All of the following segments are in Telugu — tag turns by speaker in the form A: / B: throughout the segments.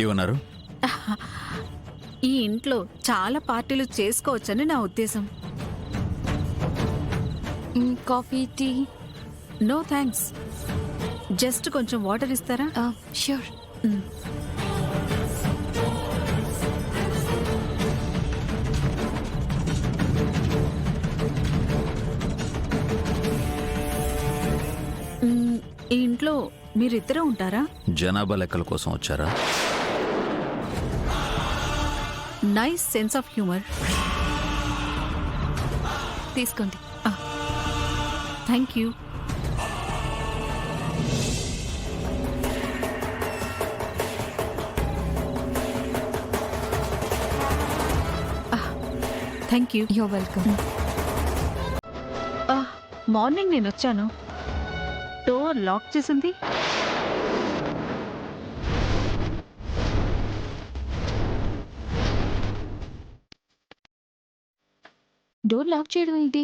A: ఏమన్నారు?
B: ఈ ఇంట్లో చాలా పార్టీలు చేసుకోవచ్చని నా ఉద్దేశం.
C: Coffee, tea?
B: No thanks. Just కొంచెం వాటర్ ఇస్తారా?
C: ష్యూర్.
B: ఈ ఇంట్లో మీరిద్దరూ ఉంటారా?
A: జనాభా లెక్కల కోసం వచ్చారా?
B: Nice sense of humour.
C: తీసుకోండి.
B: Thank you. Thank you.
C: You're welcome.
B: Morning నేను వచ్చాను, డోర్ లాక్ చేసింది.
C: డోర్ లాక్ చేయడం ఏంటి?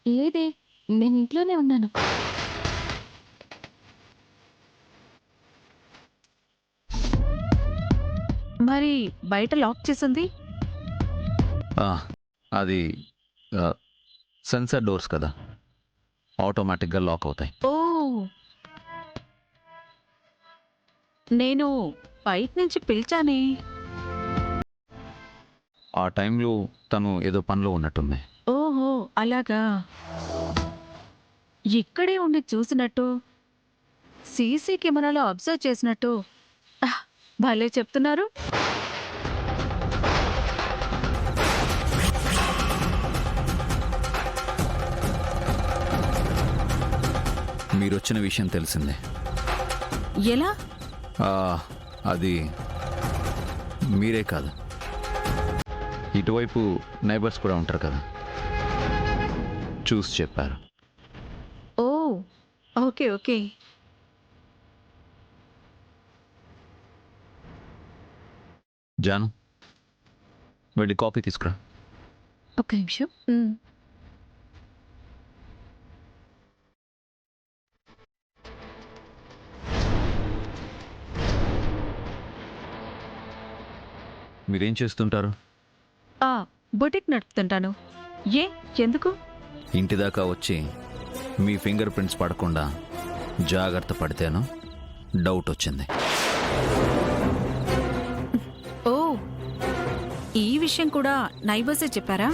C: లేదే, నేను ఇంట్లోనే ఉన్నాను.
B: మరి బయట లాక్ చేసింది?
A: అది సెన్సార్ డోర్స్ కదా, ఆటోమేటిక్గా లాక్ అవుతాయి.
B: ఓ, నేను బయట నుంచి పిలిచానే.
A: ఆ టైంలో తను ఏదో పనిలో ఉన్నట్టుంది.
B: ఓహో, అలాగా. ఇక్కడే ఉండి చూసినట్టు, సీసీ కెమెరాలో అబ్జర్వ్ చేసినట్టు భలే చెప్తున్నారు.
A: మీరొచ్చిన విషయం తెలిసిందే.
B: ఎలా?
A: అది మీరే కాదు, ఇటువైపు నైబర్స్ కూడా ఉంటారు కదా, చూసి చెప్పారు.
B: ఓ, ఓకే ఓకే.
A: జాను, వెళ్ళి కాఫీ తీసుకురా.
C: ఒక్క నిమిషం.
A: మీరేం చేస్తుంటారు?
B: బొటిక్ నడుపుతుంటాను. ఏ, ఎందుకు?
A: ఇంటి దాకా వచ్చి మీ ఫింగర్ ప్రింట్స్ పడకుండా జాగ్రత్త పడితేనో డౌట్ వచ్చింది.
B: ఓ, ఈ విషయం కూడా నైబర్సే చెప్పారా?